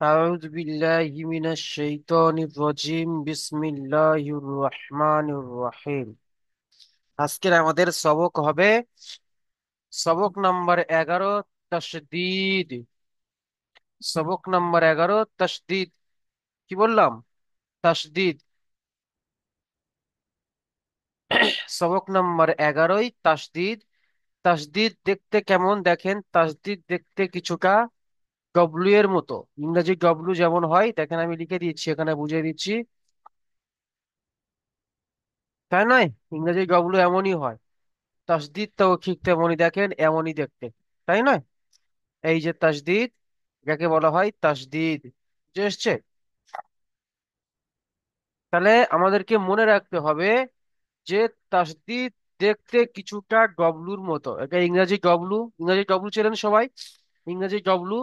أعوذ بالله من الشيطان الرجيم بسم الله الرحمن الرحيم আজকের আমাদের সবক হবে সবক নাম্বার 11 তাসদীদ। সবক নাম্বার 11 তাসদীদ। কি বললাম? তাসদীদ। সবক নাম্বার 11 তাসদীদ। তাসদীদ দেখতে কেমন দেখেন, তাসদীদ দেখতে কিছুটা ডব্লু এর মতো। ইংরেজি ডব্লু যেমন হয় দেখেন, আমি লিখে দিচ্ছি, এখানে বুঝিয়ে দিচ্ছি, তাই নয়? ইংরেজি ডব্লু এমনই হয়। তাসদিদটাও ঠিক তেমনই, দেখেন এমনই দেখতে, তাই নয়? এই যে তাসদিদ, যাকে বলা হয় তাসদিদ, বুঝে এসছে? তাহলে আমাদেরকে মনে রাখতে হবে যে তাসদিদ দেখতে কিছুটা ডব্লুর মতো। এটা ইংরেজি ডব্লু, ইংরেজি ডব্লু চেনেন সবাই? ইংরেজি ডব্লু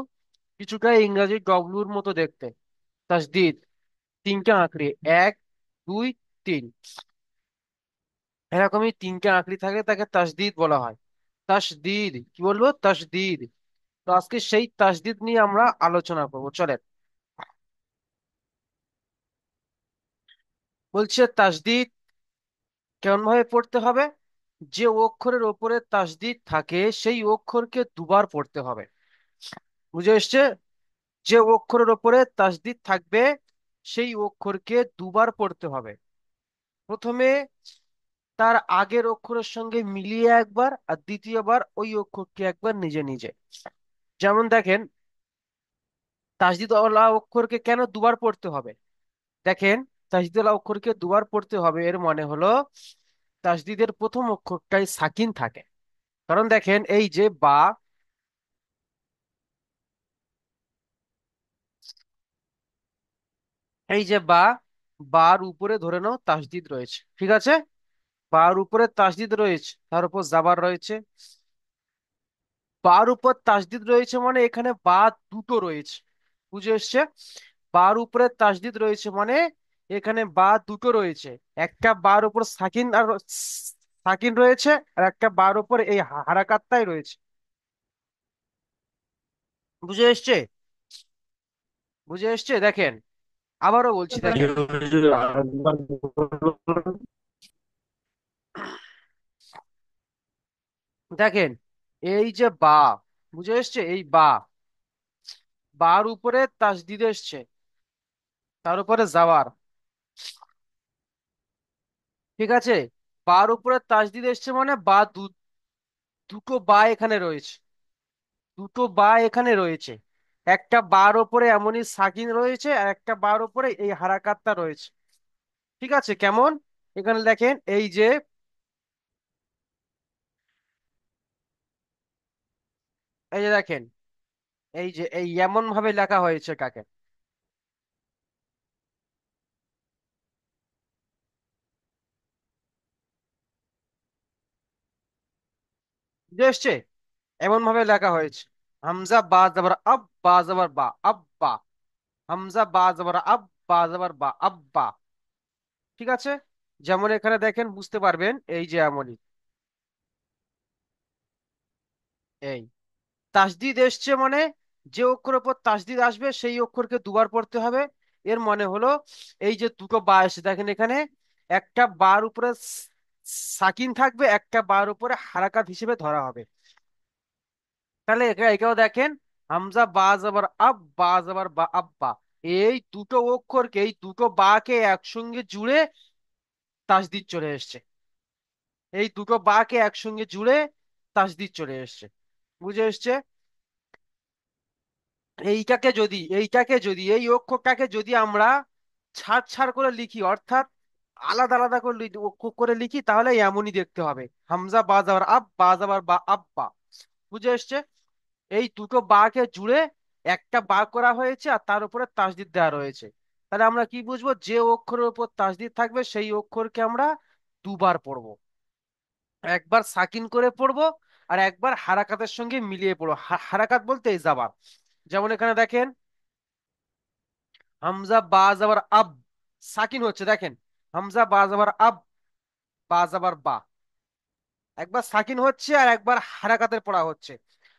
কিছুটা ইংরেজি ডব্লুর মতো দেখতে। তাসদিদ তিনটা আঁকড়ে, এক, দুই, তিন, এরকমই তিনটা আঁকড়ি থাকে, তাকে তাসদিদ বলা হয়। তাসদিদ কি বলবো? তাসদিদ। তো আজকে সেই তাসদিদ নিয়ে আমরা আলোচনা করবো, চলেন। বলছে তাসদিদ কেমন ভাবে পড়তে হবে? যে অক্ষরের ওপরে তাসদিদ থাকে সেই অক্ষরকে দুবার পড়তে হবে। বুঝে এসছে? যে অক্ষরের ওপরে তাসদিদ থাকবে সেই অক্ষরকে দুবার পড়তে হবে। প্রথমে তার আগের অক্ষরের সঙ্গে মিলিয়ে একবার, আর দ্বিতীয়বার ওই অক্ষরকে একবার নিজে নিজে। যেমন দেখেন, তাসদিদ ওয়ালা অক্ষরকে কেন দুবার পড়তে হবে? দেখেন, তাসদিদুল অক্ষরকে দুবার পড়তে হবে এর মানে হলো তাসদিদের প্রথম অক্ষরটাই সাকিন থাকে। কারণ দেখেন, এই যে বা, এই যে বা, বার উপরে ধরে নাও তাসদিদ রয়েছে, ঠিক আছে? বার উপরে তাসদিদ রয়েছে, তার উপর জাবার রয়েছে। বার উপর তাসদিদ রয়েছে মানে এখানে বা দুটো রয়েছে। বুঝে এসছে? বার উপরে তাসদিদ রয়েছে মানে এখানে বা দুটো রয়েছে। একটা বার উপর সাকিন আর সাকিন রয়েছে, আর একটা বার উপর এই হারাকাতটাই রয়েছে। বুঝে এসছে? বুঝে এসছে, দেখেন, আবারও বলছি, দেখেন, দেখেন, এই যে বা, বুঝে এসছে? এই বা, বার উপরে তাসদিদ এসছে, তার উপরে জাওয়ার, ঠিক আছে? বার উপরে তাসদিদ এসছে মানে বা দুটো বা এখানে রয়েছে। দুটো বা এখানে রয়েছে। একটা বার ওপরে এমনই সাকিন রয়েছে, আর একটা বার ওপরে এই হারাকাতটা রয়েছে। ঠিক আছে? কেমন? এখানে দেখেন, এই যে, এই যে দেখেন, এই যে এই এমন ভাবে লেখা হয়েছে কাকে? বুঝে এসছে? এমন ভাবে লেখা হয়েছে, হামজা বা জবর আব, বা জবর বা, আব্বা। হামজা বা জবর আব, বা জবর বা, আব্বা। ঠিক আছে? যেমন এখানে দেখেন, বুঝতে পারবেন, এই যে এমনই, এই তাসদিদ এসছে মানে যে অক্ষরের উপর তাসদিদ আসবে সেই অক্ষরকে দুবার পড়তে হবে। এর মানে হলো, এই যে দুটো বা এসে দেখেন এখানে, একটা বার উপরে সাকিন থাকবে, একটা বার উপরে হারাকাত হিসেবে ধরা হবে। তাহলে এটাও দেখেন, হামজা বা জবর আব, বা জবর বা, আব্বা। এই দুটো অক্ষরকে, এই দুটো বাকে একসঙ্গে জুড়ে তাসদিদ চলে এসছে। এই দুটো বাকে একসঙ্গে জুড়ে তাসদিদ চলে এসছে। বুঝে এসছে? এইটাকে যদি এই অক্ষরটাকে যদি আমরা ছাড় ছাড় করে লিখি, অর্থাৎ আলাদা আলাদা করে করে লিখি, তাহলে এমনই দেখতে হবে, হামজা বা যাবার আব, বা যাবার বা, আব্বা। বুঝে এসছে? এই দুটো বাকে জুড়ে একটা বা করা হয়েছে, আর তার উপরে তাসদিদ দেওয়া রয়েছে। তাহলে আমরা কি বুঝবো? যে অক্ষরের উপর তাসদিদ থাকবে সেই অক্ষরকে আমরা দুবার পড়বো। একবার সাকিন করে পড়বো, আর একবার হারাকাতের সঙ্গে মিলিয়ে পড়বো। হারাকাত বলতে এই যাবার। যেমন এখানে দেখেন, হামজা বা যাবার আব, সাকিন হচ্ছে, দেখেন, হামজা বা যাবার আব, বা যাবার বা, একবার সাকিন হচ্ছে আর একবার হারাকাতের পড়া হচ্ছে।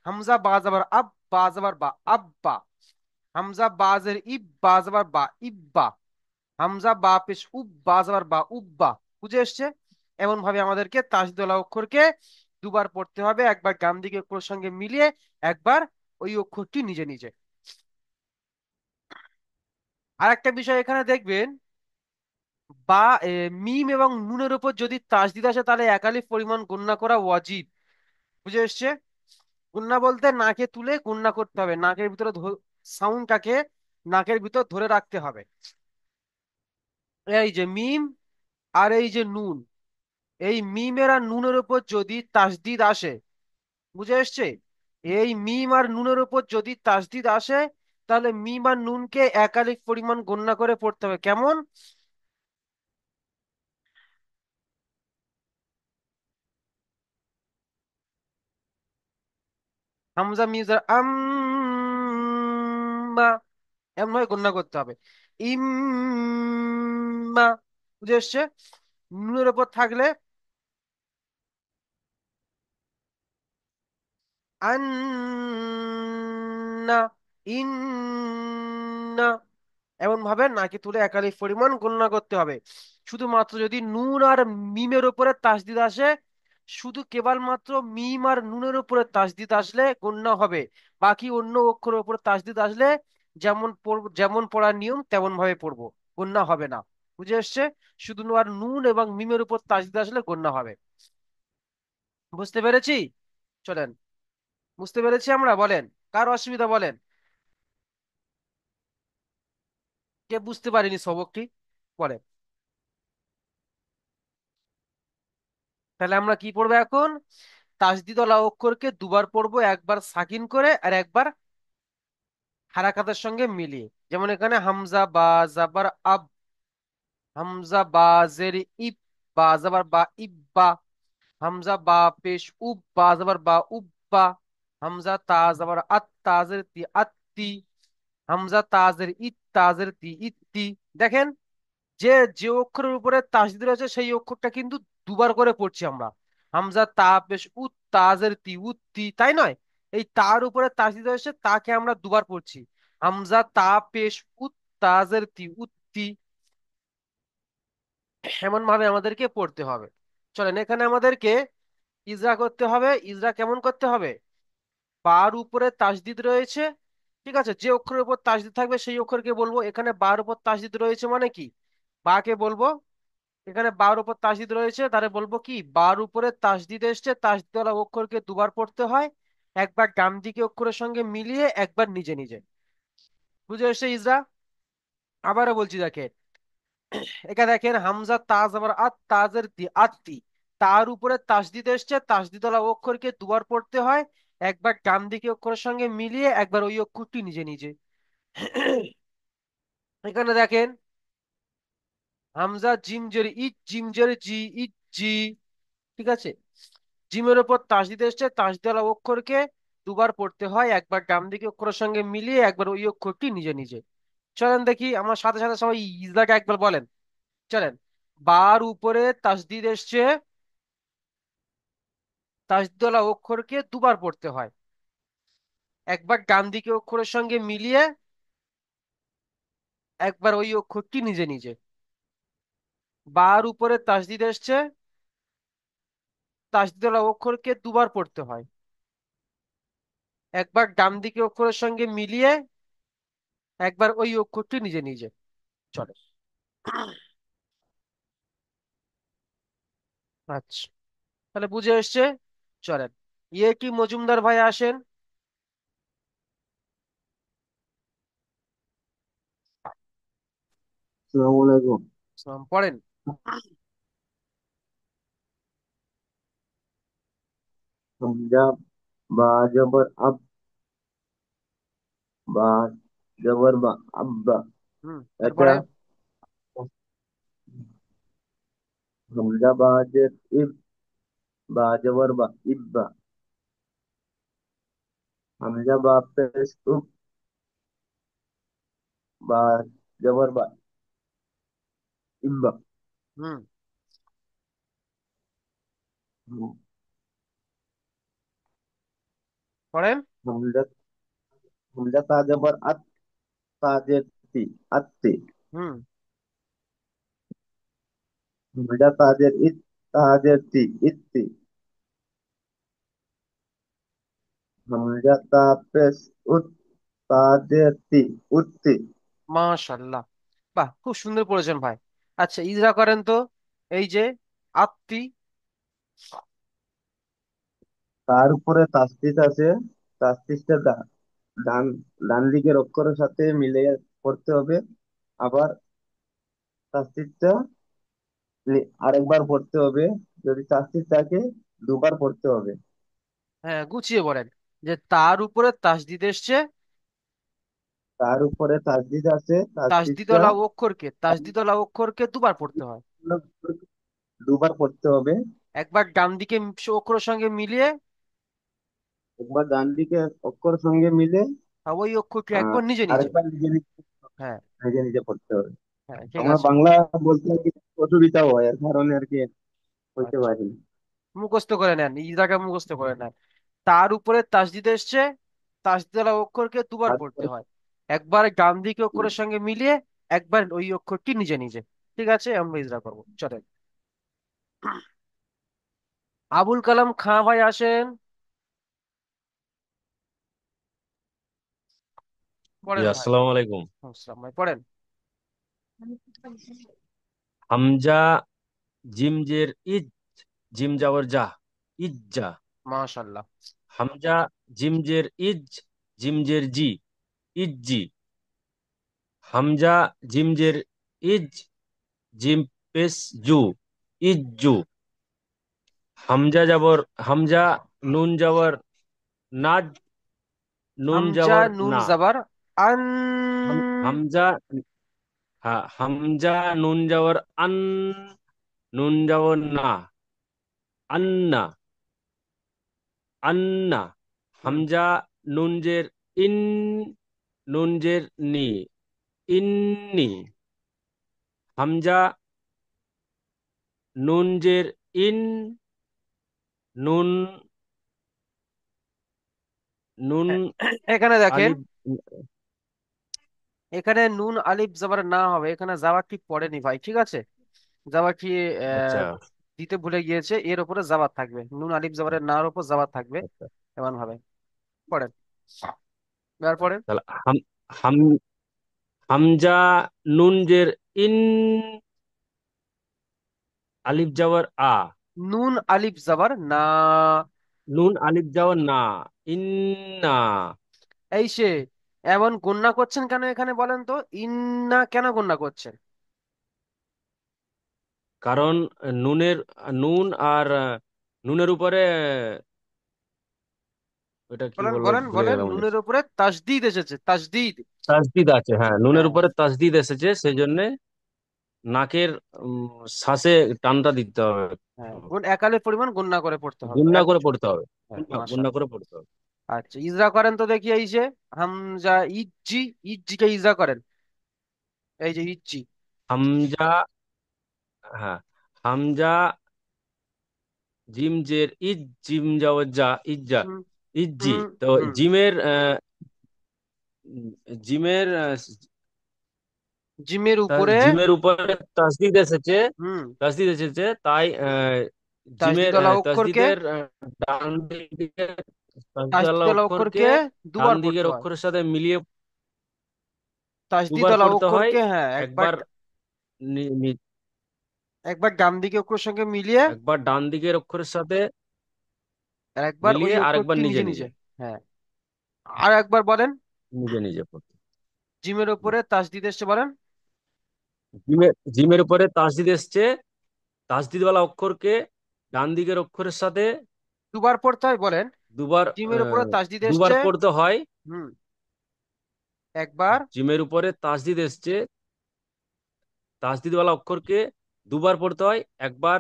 হামজা বা যাবার আব, বা যাবার বা, আব্বা। হামজা বাজের ইব, বা যাবার বা, ইব্বা। হামজা বা পেশ উব, বা যাবার বা, উব্বা। বুঝে এসছে? এমন ভাবে আমাদেরকে তাসদীদ অক্ষরকে দুবার পড়তে হবে, একবার ডান দিকে অক্ষরের সঙ্গে মিলিয়ে, একবার ওই অক্ষরটি নিজে নিজে। আর একটা বিষয় এখানে দেখবেন, বা মিম এবং নুনের উপর যদি তাসদিদ আসে তাহলে একালিফ পরিমাণ গণনা করা ওয়াজিব। বুঝে এসছে? গুণনা বলতে নাকে তুলে গুণনা করতে হবে, নাকের ভিতরে সাউন্ডটাকে নাকের ভিতর ধরে রাখতে হবে। এই যে মিম আর এই যে নুন, এই মিমের আর নুনের উপর যদি তাসদিদ আসে, বুঝে এসছে? এই মিম আর নুনের উপর যদি তাসদিদ আসে, তাহলে মিম আর নুনকে একালিক পরিমাণ গণনা করে পড়তে হবে। কেমন? হামজা মিজার আম্মা, এমন ভাবে গণনা করতে হবে। ইম্মা। বুঝে এসছে? নুনের উপর থাকলে আন্না, ইন্না, এমন ভাবে নাকি তুলে একাধিক পরিমাণ গণনা করতে হবে। শুধুমাত্র যদি নুন আর মিমের উপরে তাসদিদ আসে, শুধু কেবলমাত্র মিম আর নুনের উপরে তাসদিদ আসলে গণনা হবে। বাকি অন্য অক্ষরের উপরে তাসদিদ আসলে যেমন পড়ার নিয়ম তেমন ভাবে পড়বো, গণনা হবে না। বুঝে এসছে? শুধু আর নুন এবং মিমের উপর তাসদিদ আসলে গণনা হবে। বুঝতে পেরেছি? চলেন, বুঝতে পেরেছি আমরা, বলেন। কার অসুবিধা বলেন? কে বুঝতে পারিনি সবকটি? বলেন। তাহলে আমরা কি পড়বো এখন? তাসদিদওয়ালা অক্ষরকে দুবার পড়বো, একবার সাকিন করে আর একবার হারাকাতের সঙ্গে মিলিয়ে। যেমন এখানে হামজা বা জাবার আব, হামজা বা জের ইব, বা জাবার বা ইব্বা। হামজা বা পেশ উব, বা জাবার বা উব্বা। হামজা তা জাবার আত, তাজের তি আত্তি। হামজা তাজের ইত, তাজের তি ইত্তি। দেখেন, যে যে অক্ষরের উপরে তাসদিদ রয়েছে সেই অক্ষরটা কিন্তু দুবার করে পড়ছি আমরা। হামজা তা পেশ উত, তাজের তি উত্তি, তাই নয়? এই তার উপরে তাসদিদ রয়েছে, তাকে আমরা দুবার পড়ছি। হামজা তা পেশ উত, তাজের তি উত্তি। এমন ভাবে আমাদেরকে পড়তে হবে। চলেন, এখানে আমাদেরকে ইজরা করতে হবে। ইজরা কেমন করতে হবে? বার উপরে তাসদিদ রয়েছে, ঠিক আছে, যে অক্ষরের উপর তাসদিদ থাকবে সেই অক্ষরকে বলবো। এখানে বার উপর তাসদিদ রয়েছে মানে কি? বাকে বলবো। এখানে বার উপর তাসদিদ রয়েছে, তাহলে বলবো কি, বার উপরে তাসদিদ এসছে, তাসদিদওয়ালা অক্ষরকে দুবার পড়তে হয়, একবার ডান দিকে অক্ষরের সঙ্গে মিলিয়ে, একবার নিজে নিজে। বুঝে এসছে ইজরা? আবারও বলছি, দেখেন, এখানে দেখেন হামজা তাজ আবার আত, তাজের তি আত্তি। তার উপরে তাসদিদ এসছে, তাসদিদওয়ালা অক্ষরকে দুবার পড়তে হয়, একবার ডান দিকে অক্ষরের সঙ্গে মিলিয়ে, একবার ওই অক্ষরটি নিজে নিজে। এখানে দেখেন হামজা জিম জের ইট, জিম জের জি, ইট জি, ঠিক আছে। জিমের উপর তাসদিদ এসছে, তাসদিদওয়ালা অক্ষরকে দুবার পড়তে হয়, একবার ডান দিকে অক্ষরের সঙ্গে মিলিয়ে, একবার ওই অক্ষরটি নিজে নিজে। চলেন দেখি, আমার সাথে সাথে সবাই ইজলাকে একবার বলেন। চলেন। বার উপরে তাসদিদ এসছে, তাসদিদওয়ালা অক্ষরকে দুবার পড়তে হয়, একবার ডান দিকে অক্ষরের সঙ্গে মিলিয়ে, একবার ওই অক্ষরটি নিজে নিজে। বার উপরে তাসদিদ এসছে, তাসদিদওয়ালা অক্ষরকে দুবার পড়তে হয়, একবার ডান দিকে অক্ষরের সঙ্গে মিলিয়ে, একবার ওই অক্ষরটি নিজে নিজে। চলে। আচ্ছা, তাহলে বুঝে এসছে। চলেন, ইয়ে কি মজুমদার ভাই আসেন। আসসালামু আলাইকুম। পড়েন। হামজা বা জবর আব, বা জবর বা আব্বা। এটা এরপরে হামজা বা জের ইব, বা জবর বা ইব্বা। হামজা বা পেশ উব, বা জবর বা ইব্বা। হুম পড়েন। হামজা হামজা তা জবর আত, তাজের তি, আত্তি। হুম। হামজা তাজের ইত, তাজের তি, ইত্তি। হামজা তা পেশ উত, তাজের তি, উত্তি। মাশাল্লাহ, বাহ, খুব সুন্দর পড়েছেন ভাই। আচ্ছা, ইজরা করেন তো। এই যে আত্মি। তার উপরে তাসদিদ আছে, তাসদিদটা ডান ডান দিকের অক্ষরের সাথে মিলিয়ে পড়তে হবে। আবার তাসদিদটা আরেকবার পড়তে হবে। যদি তাসদিদ থাকে দুবার পড়তে হবে। হ্যাঁ, গুছিয়ে বলেন। যে তার উপরে তাসদিদ এসছে। তার উপরে তাসদিদ আছে, তাসদিদটা তাসদিদওয়ালা অক্ষরকে দুবার পড়তে হয়। দুবার পড়তে হবে। একবার ডান দিকে অক্ষরের সঙ্গে মিলিয়ে, একবার ডান দিকে অক্ষর সঙ্গে মিলে আর ওই অক্ষরকে আহ একবার নিজে নিজে। আরেকবার নিজে নিজে হ্যাঁ। নিজে নিজে পড়তে হবে। হ্যাঁ, ঠিক আমার আছে। বাংলা বলতে আর কি অসুবিধা হয়, এর কারণে আর কি হইতে আচ্ছা, পারি না। মুখস্থ করে নেন, ইজরাকে মুখস্থ করে নেন। তার উপরে তাসদিদ এসছে। তাসদিদওয়ালা অক্ষরকে দুবার পড়তে তারপরে হয়। একবার ডান দিকে অক্ষরের সঙ্গে মিলিয়ে, একবার ওই অক্ষরটি নিজে নিজে। ঠিক আছে, আমরা ইজরা করবো, চলেন। আবুল কালাম খাঁ ভাই আসেন। জি পড়েন ভাই। আসসালামু আলাইকুম। আসসালাম ভাই, পড়েন। হামজা জিম জের ইজ, জিম যাওয়ার যা, ইজ্জা। মাশাল্লাহ। হামজা জিম জের ইজ, জিম জের জি, ইজ্জি। হামজা জিম জের ইজ, জিম পেশ জু, ইজ্জু। হামজা যাবর হামজা, নুন যাবর নাজ, নুন হামজা যাবর নুন না। জাবার আন। হামজা, হ্যাঁ, হামজা নুন যাবর আন, নুন যাবর না, আন্না, আন্না। হুম। হামজা নুনজের ইন, নুনজের নি, ইন্নি। হামজা নুনজের ইন, নুন, নুন এখানে দেখেন, আলিফ। এখানে নুন আলিফ জাবার না হবে, এখানে জাবার ঠিক পড়েনি ভাই, ঠিক আছে। জাবার কি আচ্ছা, আহ, দিতে ভুলে গিয়েছে, এর উপরে জাবার থাকবে, নুন আলিফ জাবারের নার উপর জাবার থাকবে। আচ্ছা। এমন ভাবে পড়েন। এবার পড়েন। তাহলে হাম হাম হামজা নুনজের ইন, আলিফ যাওয়ার আ, নুন আলিফ জাবার না। নুন আলিফ যাওয়ার না, ইন্না। এই সে, এমন গণ্যা করছেন কেন এখানে বলেন তো? ইন্না কেন গণ্যা করছেন? কারণ নুনের, নুন আর নুনের উপরে ওটা কি বলেন বললো বলেন ভুলে বলেন, গেলাম যে। নুনের উপরে তাসদিদ এসেছে, তাসদিদ। তাসদিদ আছে, হ্যাঁ, নুনের হ্যাঁ। উপরে তাসদিদ এসেছে, সেই জন্য নাকের শ্বাসে টানটা দিতে হবে। হ্যাঁ, একালের পরিমাণ গণ্যা করে পড়তে হবে গুণনা এক। করে পড়তে হবে। হ্যাঁ, গুণনা মাশাআল্লাহ। করে পড়তে হবে। আচ্ছা, ইজরা করেন তো দেখি। এই যে হামজা ইজ্জি, ইজ্জিকে ইজরা করেন। এই যে ইজ্জি। হামজা, হ্যাঁ, হামজা জিম জের ইজ, জিম যাওয়ার যা, ইজ্জা, হুম ইজ্জি। হুম তো হুম। জিমের জিমের জিমের উপরে। জিমের উপরে তাসদিদ এসেছে, হুম। তাসদিদ এসেছে, তাই জিমের তাসদিদওয়ালা অক্ষরকে, তাসদিদের ডান দিকে, তাসদিদ তাসদিদওয়ালা অক্ষরকে অক্ষরকে ডান দুবার পড়তে দিকের হয়। অক্ষরের সাথে মিলিয়ে দুবার তাসদিদওয়ালা পড়তে হয়। অক্ষরকে, হ্যাঁ, একবার, একবার নি- নি- একবার ডান দিকে অক্ষরের সঙ্গে মিলিয়ে, একবার ডান দিকের অক্ষরের সাথে আর একবার ওই মিলিয়ে, আরেকবার অক্ষরটি নিজে নিজে নিজে। নিজে, হ্যাঁ। আর একবার বলেন। নিজে নিজে পড়তে। জিমের উপরে তাসদিদ এসছে, বলেন। জিমের উপরে তাসদিদ এসছে, তাসদিদওয়ালা অক্ষরকে ডান দিকের অক্ষরের সাথে দুবার পড়তে হয়, বলেন। দুবার জিমের উপরে তাসদিদ দুবার এসছে। পড়তে হয়। হুম। একবার। জিমের উপরে তাসদিদ এসছে, তাসদিদওয়ালা অক্ষরকে দুবার পড়তে হয়। একবার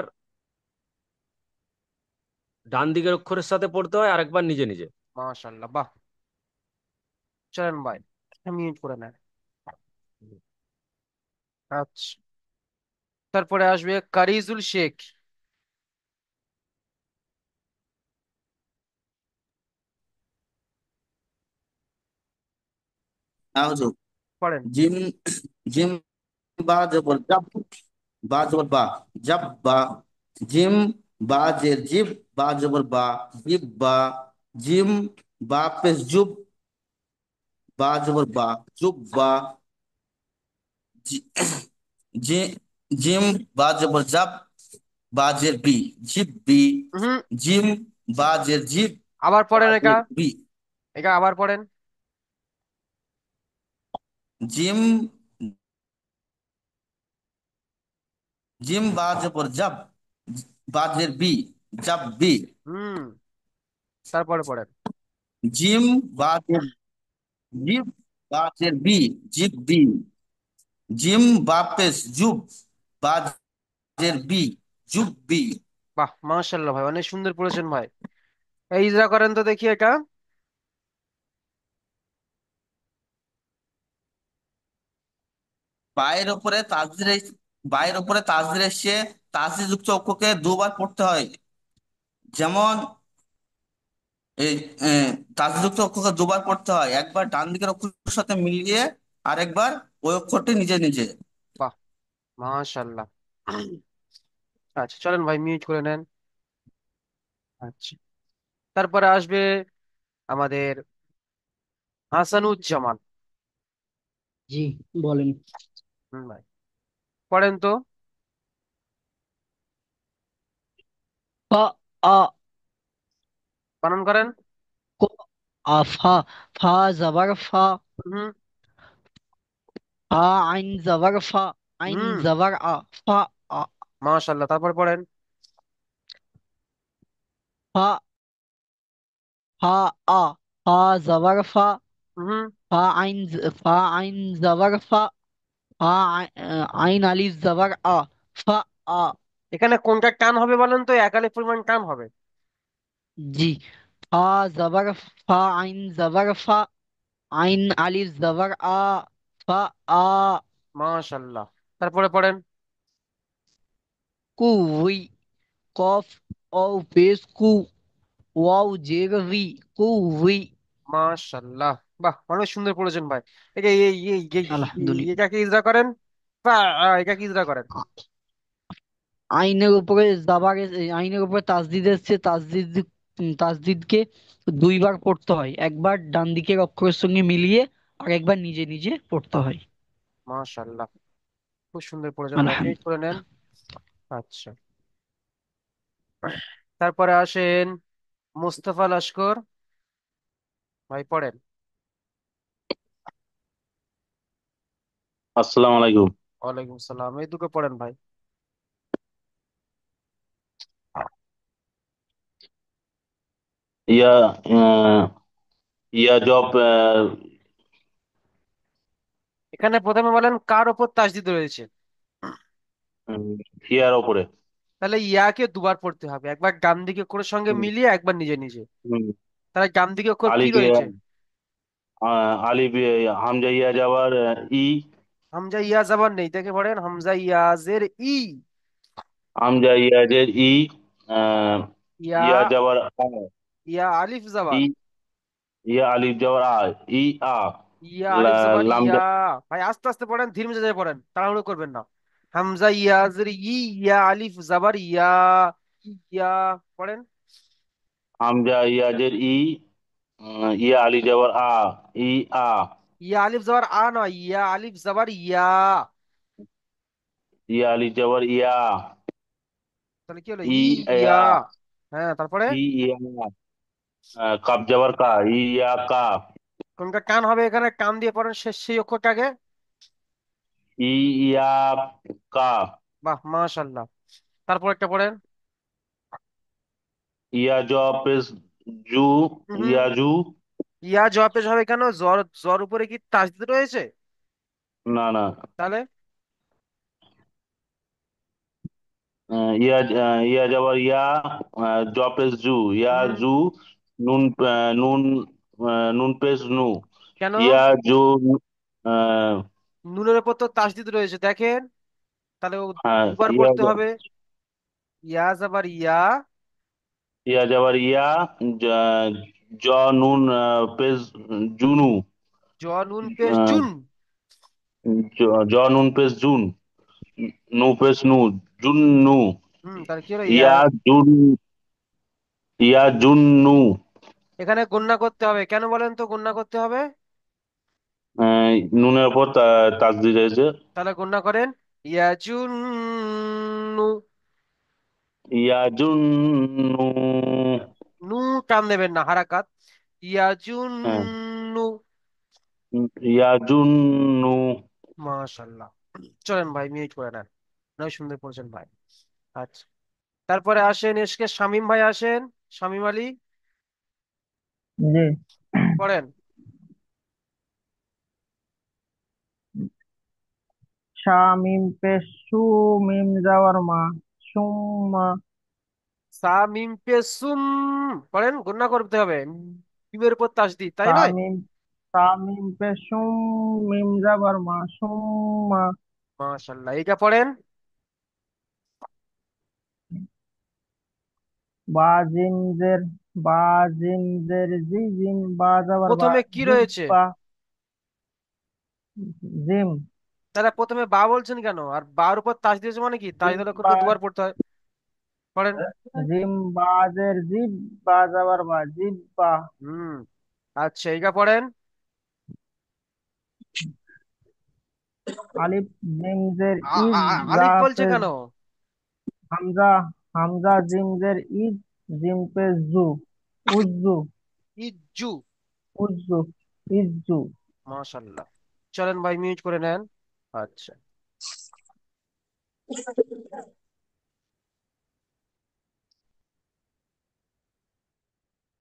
ডান দিকের অক্ষরের সাথে পড়তে হয়, আর একবার নিজে নিজে। মাশাআল্লাহ, বাহ। চলেন ভাই, মিউট করে নেন। আচ্ছা, তারপরে আসবে কারিজুল শেখ। হ্যাঁ হুজুর। পড়েন। জিম, জিম বা জবর জাব, বা জবর বা, জাব বা। জিম বা জের জিব, বা জবর বা, জিব বা। জিম বা পেশ জুব, বা জবর বা, জুব বা। জি- জি, জিম বা জবর জাব, বা জের বি, জিব বি। হুম। জিম বা জের জিব, আবার বা পড়েন একা। জের বি। একা আবার পড়েন। জিম, জিম বা জবর জাব, বা জের বি, জাব বি। হুম। তারপরে পড়েন। জিম বা জের জিব, বা জের বি, জিব বি। জিম বা পেশ জুব, বা জের বি, জুব বি। বাহ, মাশাল্লাহ ভাই, অনেক সুন্দর পড়েছেন ভাই। এই ইজরা করেন তো দেখি এটা। বায়ের উপরে তাসদির বায়ের উপরে তাসদির এসে তাসদির যুক্ত অক্ষরকে দুবার পড়তে হয়। যেমন এই তাসদির যুক্ত অক্ষরকে দুবার পড়তে হয়, একবার ডান দিকের অক্ষরের সাথে মিলিয়ে, আর একবার ওই অক্ষরটি নিজে নিজে। বাহ, মাশাল্লাহ। আচ্ছা চলেন ভাই, মিউট করে নেন। আচ্ছা, তারপরে আসবে আমাদের হাসানুজ্জামান। জি, বলেন। ভাই পড়েন তো। ফা, আ, বানান করেন। কো, আফা। ফা জবর ফা। হুম। ফা আইন জবর ফা। আইন হুম। জবর আ। ফা, আ। মাশাল্লাহ, তারপর পড়েন। ফা, ফা, আ। ফা জবর ফা। হুম। ফা আইন ফা আইন জবর ফা। ফা আইন আলিফ জবর আ। ফা, আ। এখানে কোনটা টান হবে বলেন তো, একালে পরিমাণ টান হবে। জি। ফা জবর ফা আইন জবর ফা। আইন আলিফ জবর আ। ফা, আ। মাশাল্লাহ, তারপরে পড়েন। কুই। কফ ও পেশ কু। ওয়াও জের ভি। কুই। মাশাল্লাহ। বাহ, অনেক সুন্দর পড়েছেন ভাই। এটা আলহামদুলিল্লাহ। এটাকে ইজরা করেন। এটাকে ইজরা করেন। আইনের উপরে দাবার আইনের উপরে তাসদিদ এসছে, তাসদিদকে দুইবার পড়তে হয়, একবার ডান দিকের অক্ষরের সঙ্গে মিলিয়ে আর একবার নিজে নিজে পড়তে বাহ, হয়। মাশাল্লাহ, খুব সুন্দর পড়েছেন ভাই, মিউট আলহামদুলিল্লাহ। করে নেন। আচ্ছা, তারপরে আসেন মুস্তফা লস্কর। ভাই পড়েন। আসসালামু আলাইকুম। ওয়ালাইকুম সালাম, এই দুটো পড়েন ভাই। ইয়া ইয়া জব এখানে প্রথমে বলেন কার ওপর তাসদিদ রয়েছে। ইয়ার ওপরে। তাহলে ইয়াকে দুবার পড়তে হবে, একবার ডান দিকে অক্ষরের সঙ্গে হুম, মিলিয়ে একবার নিজে নিজে। হুম। তাহলে ডান দিকে অক্ষর কি আলিফ রয়েছে? আলিফ হামজা ইয়া যাবার ই। হামজা ইয়া জাবার নেই, দেখে পড়েন হামজা ইয়াজের ই। হামজা ইয়াজের ই। আহ, ইয়া, ইয়া যাবার আ, ইয়া আলিফ ই। জাবার। ইয়া আলিফ যাবার আ, ই আ। ইয়া আলিফ জাবার লাম ইয়া। ভাই আস্তে আস্তে পড়েন, ধীরে ধীরে পড়েন, তাড়াহুড়ো করবেন না। হামজা ইয়াজের ই, ইয়া আলিফ জাবার ইয়া। ইয়া পড়েন। হামজা ইয়াজের ই। ইয়া আলিফ যাবার আ, ই আ। ইয়া আলিফ জাবার আ নয়, ইয়া আলিফ জাবার ইয়া। ইয়া আলিফ যাবার ইয়া। তাহলে কি হলো, ই ই, ইয়া। ইয়া। হ্যাঁ, তারপরে ই ইয়া। কাপ যাবার কা, ই ইয়া কা। কোনটা টান হবে এখানে, টান দিয়ে পড়েন শেষ সেই অক্ষরটাকে। ই ইয়া কা। বাহ, মাশাল্লাহ, তারপর একটা পড়েন। ইয়া জ পেশ জু। হুম। ইয়া জু। ইয়া জোয়া পেশ হবে কেন, জ্বর জ্বর উপরে কি তাসদিদ রয়েছে? না, না। তাহলে ইয়া ইয়া যাবার ইয়া। জ পেশ জু, ইয়া হুম, জু। নুন নুন নুন পেশ নু। কেন? ইয়া জু। আহ, নুনের উপর তো তাসদিদ রয়েছে দেখেন, তাহলে ও হ্যাঁ, দুবার ইয়া পড়তে হবে। ইয়া যাবার ইয়া। ইয়া যাবার ইয়া। জ জ নুন পেশ জুনু। জ নুন পেশ আহ, জুন। জ নুন পেশ জুন, নু পেশ নু, জুন নু, তাহলে কি হলো ইয়া জুন, ইয়া জুন নু। এখানে গণনা করতে হবে, কেন বলেন তো গণনা করতে হবে? নুনের উপর তাসদিদ হয়েছে। তাহলে গণনা করেন। ইয়াজুন্নু। ইয়া জুন নু। নু টান দেবেন না, হারাকাত। হ্যাঁ, ইয়াজুন্নু। ইয়া জুন নু। মাশাল্লাহ। চলেন ভাই, মিউট করে নেন। নয়, সুন্দর পড়ছেন ভাই। আচ্ছা, তারপরে আসেন এসকে শামীম ভাই আসেন। শামীম আলী, জি। পড়েন। শা মিম পেশ সু, মিম যাওয়ার মা, সুম্মা। সা মিম পে সুম, পড়েন, গণনা করতে হবে। মিমের উপর তাসদিদ, তাই সা নয়? মিম সা মিম পেশ সুম, মিম যাওয়ার মা, সুম্মা। মাশাল্লাহ, এইটা পড়েন। বা জিম জের বা জিম জের জি, জিম বা যাওয়ার বা, প্রথমে কি জিব রয়েছে? বা জিম। তাহলে প্রথমে বা বলছেন কেন? আর বার উপর তাস দিয়েছে মানে কি? জিম তাসদিদের অক্ষরকে বা দুবার পড়তে হয়। পড়েন। জিম বা জের জিব বা যাওয়ার বা, জিব বা। হুম। আচ্ছা, এইটা পড়েন। আলিফ জিম জের ইজ, আলিফ বলছে জাফেজ কেন? হামজা, হামজা জিম জের ইজ, জিম পেশ জু, উজ্জু, ইজ্জু। উজ্জু, ইজ্জু। মাশাল্লাহ। চলেন ভাই, মিউট করে নেন। আচ্ছা।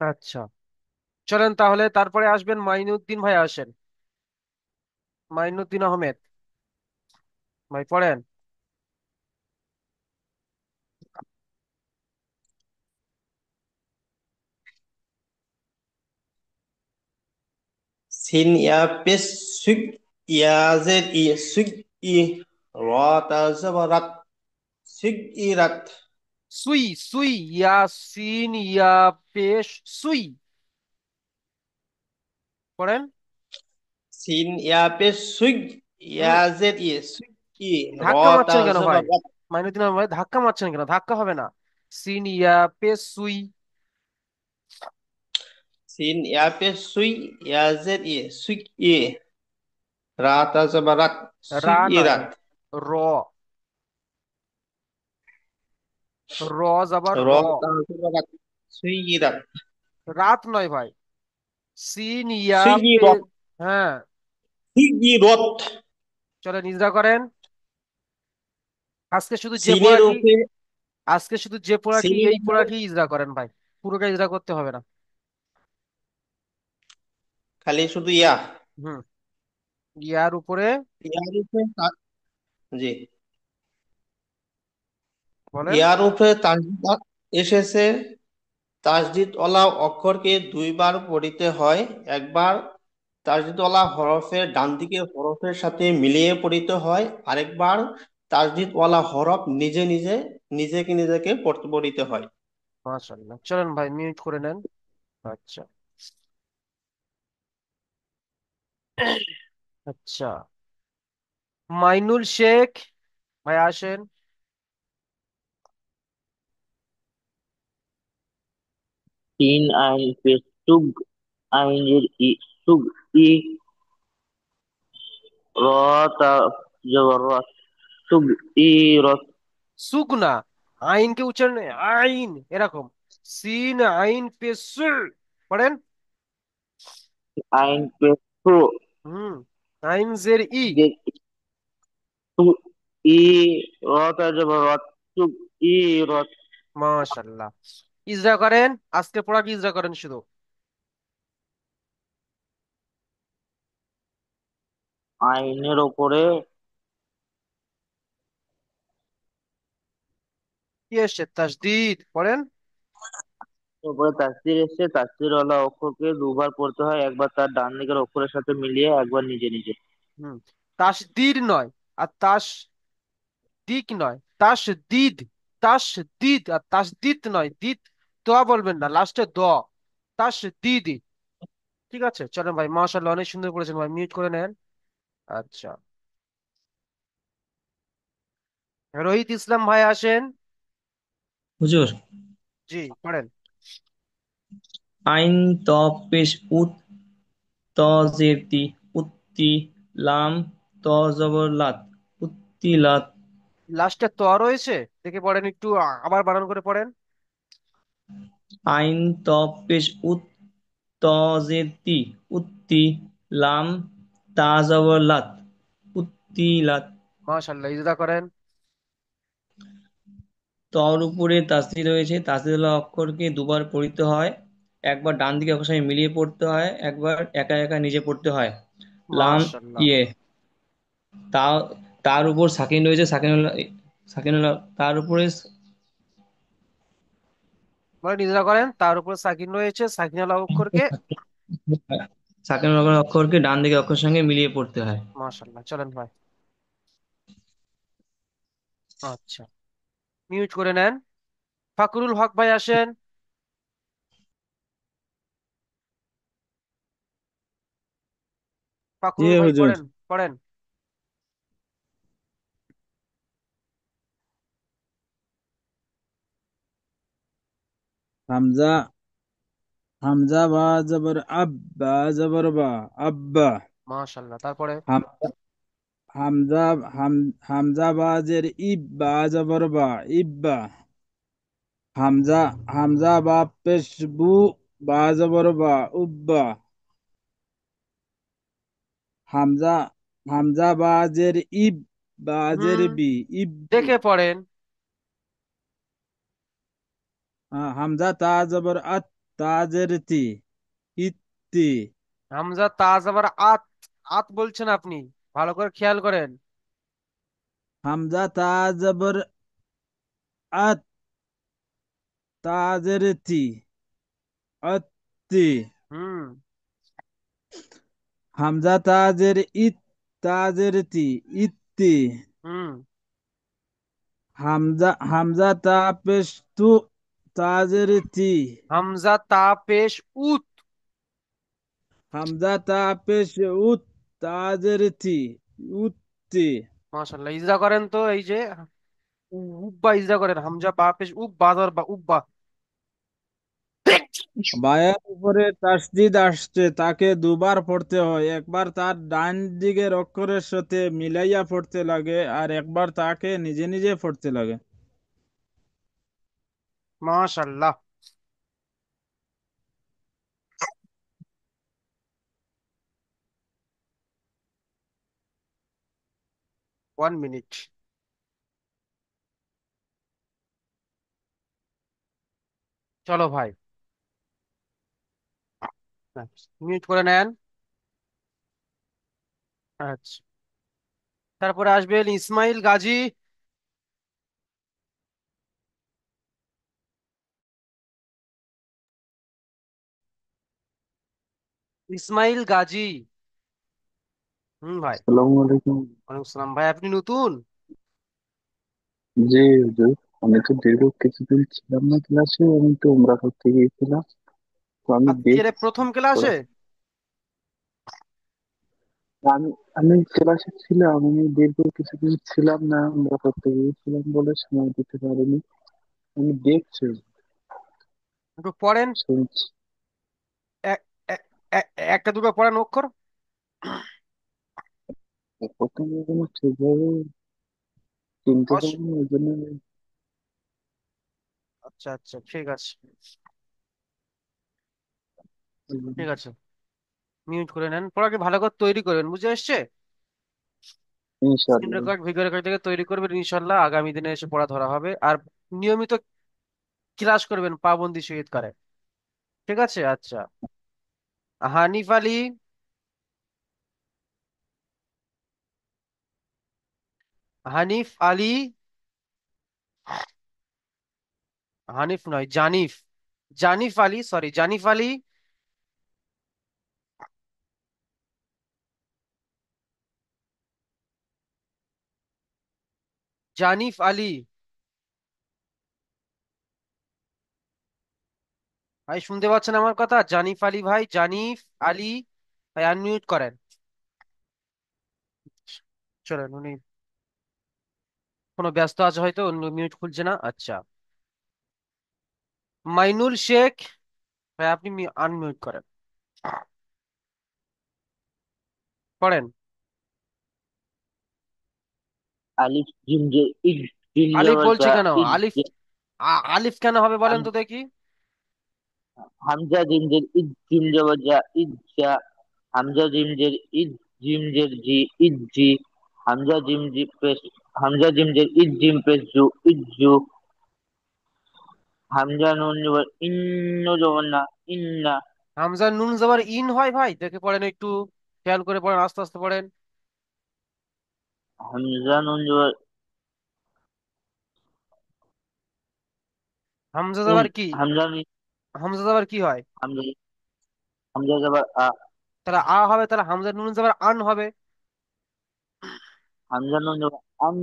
আচ্ছা, চলেন তাহলে তারপরে আসবেন মাইনুদ্দিন ভাই আসেন। মাইনুদ্দিন আহমেদ ভাই, পড়েন। সিন ইয়া পেশ সুগ, ইয়া জের ই, সুগ ই, র তা জবরাত, সুগ ই রাত। সুই, সুই, ইয়াসিন ইয়া পেশ সুই, পড়েন। সিন ইয়া পেশ সুগ, হুম ইয়া জের ই, সুগ ই, র ধাক্কা তা মারছেন কেন ভাই? জবরাত। মাইনুদ্দিন আহমেদ ভাই, ধাক্কা মারছেন কেন? ধাক্কা হবে না। সিন ইয়া পেশ সুই। সিন ইয়া পেশ সুই, ইয়া জের ই, সুগ ই, রা তা জবরাত, রা সুগ ই নয়, রাত। র। র যাবার র র। তা জবরাত, সুই ই রাত। রাত নয় ভাই। সিন ইয়া সুই ই পে, রত, হ্যাঁ। সুই ই রত। চলে নিদ্রা করেন। আজকে শুধু যে সিনের পড়াটি, উপরে, আজকে শুধু যে পড়াটি, সিনের এই উপরে পড়াটি ইজরা করেন ভাই। পুরোটা ইজরা করতে হবে না। খালি শুধু ইয়া। হুম। ইয়ার উপরে, ইয়ার উপরে জি, বলেন। ইয়ার উপরে তাসদিদ এসেছে। তাসদিদ ওয়ালা অক্ষরকে দুইবার পড়িতে হয়। একবার তাসদিদ ওয়ালা হরফের ডান দিকের হরফের সাথে মিলিয়ে পড়িতে হয়, আরেকবার তাসদিদ ওয়ালা হরফ নিজে নিজে নিজেকে নিজেকে পড়িতে হয়। মাশাআল্লাহ, চলেন ভাই, মিউট করে নেন। আচ্ছা। আচ্ছা, মাইনুল শেখ ভাই আসেন। তিন আইন পেশ সুগ, আইনের ই, সুগ ই, র তা জবর র, সুগ ই রত। সুগনা, আইনকে উচ্চারণ আইন এরকম। সিন আইন পে সু, পড়েন। আইন পেশ সু, হুম। আইন জের ই। যে সু ই, র তা জবর রত, সুগ ই রত। মাশাআল্লাহ। ইজরা করেন। আজকে পড়াটি ইজরা করেন শুধু। আইনের ওপরে কি এসছে? তাসদিদ, পড়েন। ওপরে তাসদির এসছে, তাসদির ওয়ালা অক্ষরকে দুবার পড়তে হয়, একবার তার ডান দিকের অক্ষরের সাথে মিলিয়ে, একবার নিজে নিজে। হুম। তাসদিদ নয়, আর তাসদিক নয়, তাসদিদ। তাসদিদ, আর তাসদিদ নয়, দিদ। তো বলবেন না, লাস্টে দ। তাসদিদ। ঠিক আছে, চলেন ভাই, মাশাআল্লাহ, অনেক সুন্দর করেছেন ভাই, মিউট করে নেন। আচ্ছা। রোহিত ইসলাম ভাই আসেন। হুজুর, জি, পড়েন। আইন ত পেশ উত ত জের তি উত্তি লাম ত জবর লাত উত্তিলাত। লাস্টে ত রয়েছে, দেখে পড়েন একটু, আবার বানান করে পড়েন। আইন ত পেশ উত ত জের তি উত্তি লাম তা জবর লাত উত্তিলাত। মাশাআল্লাহ, ইজদা করেন। তর উপরে তাসদিদ রয়েছে, তাসদিদওয়ালা অক্ষরকে দুবার পড়িতে হয়। একবার ডান দিকে অক্ষরের সঙ্গে মিলিয়ে পড়তে হয়, একবার একা একা নিজে পড়তে হয়। লাম মাশাআল্লাহ। ইয়ে তা তার উপর সাকিন রয়েছে, সাকিনুল্লাহ তার উপরে বলেন, ইজদা করেন। তার উপর সাকিন রয়েছে, সাকিন আলা অক্ষরকে। সাকিনুল্লাহ অক্ষরকে ডান দিকে অক্ষরের সঙ্গে মিলিয়ে পড়তে হয়। মাশাআল্লাহ, চলেন ভাই। আচ্ছা, মিউট করে নেন। ফাকরুল হক ভাই আসেন। জি ফাকরুল ভাই হুজুর। পড়েন, পড়েন। হামজা হামজা বা জবর আব, বা জবর বা, আব্বা। মাশাআল্লাহ, তারপরে। হাম- হামজা হামজা বা জের ইব, বা জবর বা, ইব্বা। হামজা হামজা বা পেশ বু, বা জবর বা, উব্বা। হামজা হামজা বা জের ইব, বা জের হুম, বি, ইব্বু। দেখে পড়েন। হামজা তা জবর আত, তা জের তি, ইত্তি। হামজা তাজ আবার আত। আত বলছেন আপনি, ভালো করে খেয়াল করেন। হামজা তা জবর আত, তা জের তি, অত্তি। হুম, হামজা তাজের ইত, তাজের তি, ইত্তি। হুম। হামজা তা পেশ তু, তাজের তি। হামজা তা পেশ উত। হামজা তা পেশ উত, তাজের তি, উত্তি। মাশাআল্লাহ, ইজদা করেন তো, এই যে উব্বা, ইজদা করেন। হামজা বা পেশ উব, বাদর বা, উব্বা। বায়ার উপরে তাসদিদ আসছে, তাকে দুবার পড়তে হয়। একবার তার ডান দিকের অক্ষরের সাথে মিলাইয়া পড়তে লাগে, আর একবার তাকে নিজে নিজে পড়তে লাগে। মাশাআল্লাহ। 1 মিনিট। চলো ভাই, মিউট করে নেন। আচ্ছা, তারপরে আসবেন ইসমাইল গাজী। ইসমাইল গাজী। হুম ভাই। আসসালামু আলাইকুম। ওয়ালাইকুম সালাম ভাই, আপনি নতুন? জি হুজুর, আমি তো দীর্ঘ কিছুদিন ছিলাম না ক্লাসে, আমি তো উমরা করতে গিয়েছিলাম, তো আমি আজকের দেখছি প্রথম ক্লাসে? পড়া- আমি আমি ক্লাসে ছিলাম, আমি দীর্ঘ কিছুদিন ছিলাম না, উমরা করতে গিয়েছিলাম বলে সময় দিতে পারিনি। আমি দেখছি, একটু পড়েন। শুনছি। এ- এ- একটা দুটো পড়েন অক্ষর। প্রথমে কোনো ঠিকভাবে চিনতে অস- পারিনি, ওই জন্য আচ্ছা আচ্ছা, ঠিক আছে, ঠিক আছে। মিউট করে নেন, পড়াকে ভালো করে তৈরি করবেন, বুঝে এসছে? স্ক্রিন ইনশাআল্লাহ। রেকর্ড, ভিডিও রেকর্ড থেকে তৈরি করবেন, ইনশাল্লাহ আগামী দিনে এসে পড়া ধরা হবে। আর নিয়মিত ক্লাস করবেন পাবন্দি সহিত করে। ঠিক আছে, আচ্ছা। হানিফ আলী। হানিফ আলী। হানিফ নয়, জানিফ। জানিফ আলী, সরি, জানিফ আলী। জানিফ আলী। ভাই শুনতে পাচ্ছেন আমার কথা? জানিফ আলী ভাই, জানিফ আলী ভাই, আনমিউট করেন। চলেন উনি কোনো ব্যস্ত আছে হয়তো, অন্য মিউট খুলছে না, আচ্ছা। মাইনুল শেখ ভাই, আপনি আনমিউট করেন, করেন। আলিফ জিম জে ইদ, জিম আলিফ জবর বলছি জা, কেন? ইদ আলিফ, আলিফ কেন হবে বলেন তো দেখি। হামজা জিম জের ইদ, জিম জবর জা, ইদ জা। হামজা জিম জের ইদ, জিম জের জি, ইদ জি। হামজা জিম জি পেশ, হামজা জিম জের ইদ, জিম পেশ জু, ইদ জু। হামজা নুন জবর ইন, নুন জবর না, ইন্না। হামজা নুন জবর ইন হয় ভাই, দেখে পড়েন একটু, খেয়াল করে পড়েন, আস্তে আস্তে পড়েন। হামজা নুন জবর হামজা উন, জবর কি? হামজা মিম, হামজা জবর কি হয়? হামজা, হামজা জবর আ। তাহলে আ হবে, তাহলে হামজা নুন জবর আন হবে। হামজা নুন জবর আন,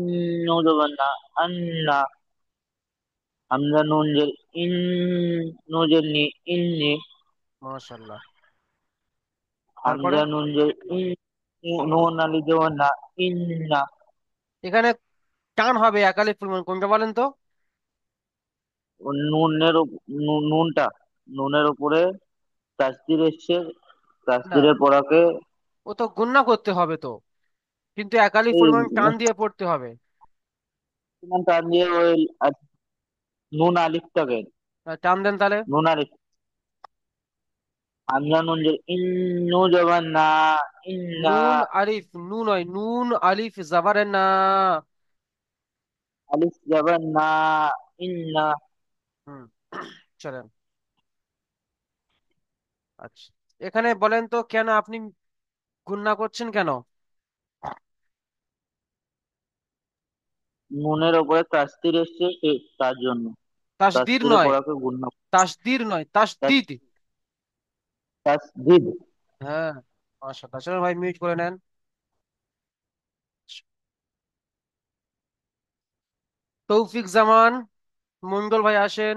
নুন জবর না, আন্না। হামজা নুন জের ইন, নুন জের নি, ইন্নি। মাশাআল্লাহ। তারপরে হামজা নুন জের ইন, নুন আলি জবর না, ইন্না। এখানে টান হবে একালিফ পরিমাণ কোনটা বলেন তো? ও নুনের নুনটা, নুনের উপরে তাসদির এসছে, না, তাসদিরের পড়াকে ও তো গুণনা করতে হবে তো, কিন্তু একালিফ এই পরিমাণ টান দিয়ে পড়তে হবে। টান দিয়ে ওই নুন আলিফটাকে, টান দেন তাহলে। নুন আলিফ। হামজা নুন যে ইন্নু জবান না, ইন্না। নুন আলিফ, নুন হয়, নুন আলিফ জাবারের না। আলিফ জবান না, ইন্না। হুম, চলেন। আচ্ছা, এখানে বলেন তো কেন আপনি গুণনা করছেন কেন? নুনের উপরে তাসদির এসছে তার জন্য। তাসদির তাসদিরের নয়, পড়াকে গুণ, তাসদির নয়, তাসদিদ। তাসদিদ। হ্যাঁ, মাশাআল্লাহ, চলেন ভাই মিউট করে নেন। তৌফিক জামান মন্ডল ভাই আসেন,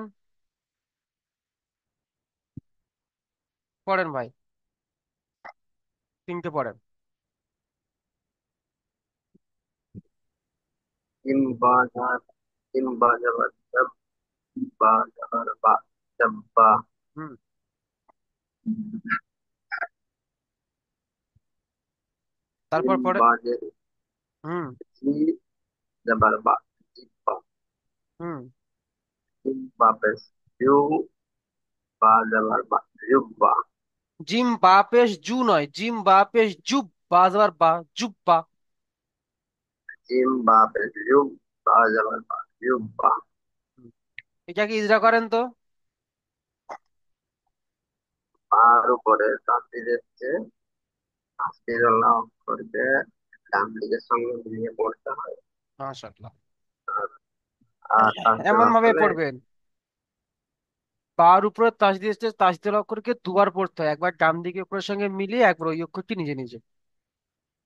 পড়েন ভাই, তিনটে পড়েন। জিম বা জা, জিম বা জবর জব, বা জবর বা, জব্বা। হুম, জিম তারপর পড়ে। বা জের হুম। জি, জবর বা, জিব্বা। হুম। জিম বা পেশ জু, বা জবর বা, জুব্বা। জিম বা পেশ জু নয়, জিম বা পেশ জুব, বা যাবার বা, জুব্বা। জিম বা পেশ জুব, বা জবর বা, জুব্বা। হুম, এটা কি ইজরা করেন তো। আর উপরে তাসদিদ এসছে, তাসদিদ আল্লাহ অক্ষরকে ডান দিকের সঙ্গে মিলিয়ে পড়তে হয়। মাশাআল্লাহ, আর আর তাসদিদ এমন ভাবে অক্ষরে পড়বেন, বার উপরে তাসদিদ এসছে, তাসদিদ অক্ষরকে দুবার পড়তে হয়, একবার ডান দিকে অক্ষরের সঙ্গে মিলিয়ে, একবার ওই অক্ষরটি নিজে নিজে।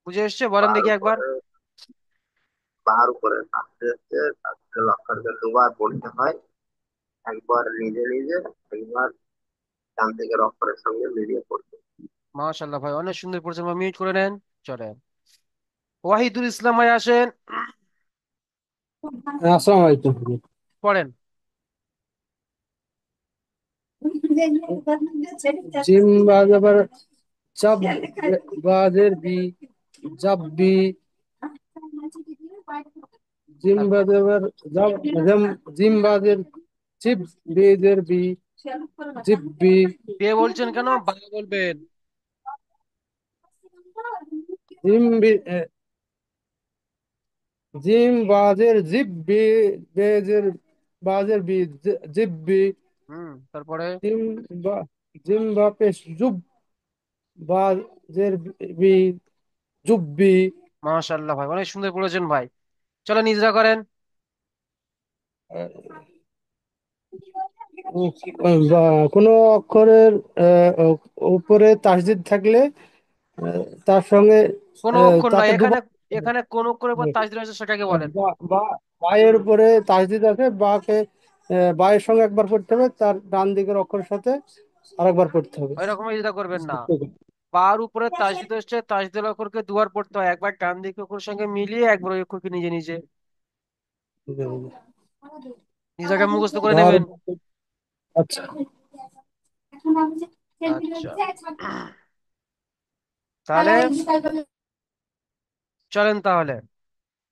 বুঝে এসছে? বলেন বার দেখি একবার। উপরে, বার উপরে তাসদিদ এসছে, তাসদিদ অক্ষরকে দুবার পড়তে হয়, একবার নিজে নিজে, একবার ডান দিকের অক্ষরের সঙ্গে মিলিয়ে পড়তে হয়। মাশাআল্লাহ ভাই, অনেক সুন্দর পড়ছেন, মিউট করে নেন। চলেন, ওয়াহিদুল ইসলাম ভাই আসেন, আসসালামু আলাইকুম। পড়েন। জিম বাজাবার চাপ, বাজের বি, জাব্বি। জিম তারপর বাজাবার জাব, জিম বাজের চিপ, বেজের বি, জিব্বি। বে বলছেন কেন? বা বলবেন। জিম বি, জিম বাজের জিব্বি, বেজের, বাজের বি, জিব্বি। হুম, তারপরে জিম বা, জিম বাপে জুব, বাজের বি, জুব্বি। মাশাআল্লাহ ভাই, অনেক সুন্দর পড়েছেন ভাই। চলেন ইজরা করেন। বা কোনো অক্ষরের উপরে তাসদিদ থাকলে তার সঙ্গে কোন অক্ষর নয় তাকে এখানে, দুবার, এখানে কোন অক্ষরের উপর তাসদিদ আছে সেটাকে বলেন। বা বা বায়ের হুম, উপরে তাসদিদ আছে, বাকে বায়ের সঙ্গে একবার পড়তে হবে, তার ডান দিকের অক্ষরের সাথে আরেকবার পড়তে হবে। ওই রকম ইজরা করবেন না। বার উপরে তাসদিদ এসছে, তাসদিদ অক্ষরকে দুবার পড়তে হয়, একবার ডান দিকে অক্ষরের সঙ্গে মিলিয়ে, একবার ওই অক্ষরকে নিজে নিজে। নিজ আগে মুখস্থ করে ধার নেবেন। আচ্ছা। আচ্ছা, তাহলে চলেন তাহলে।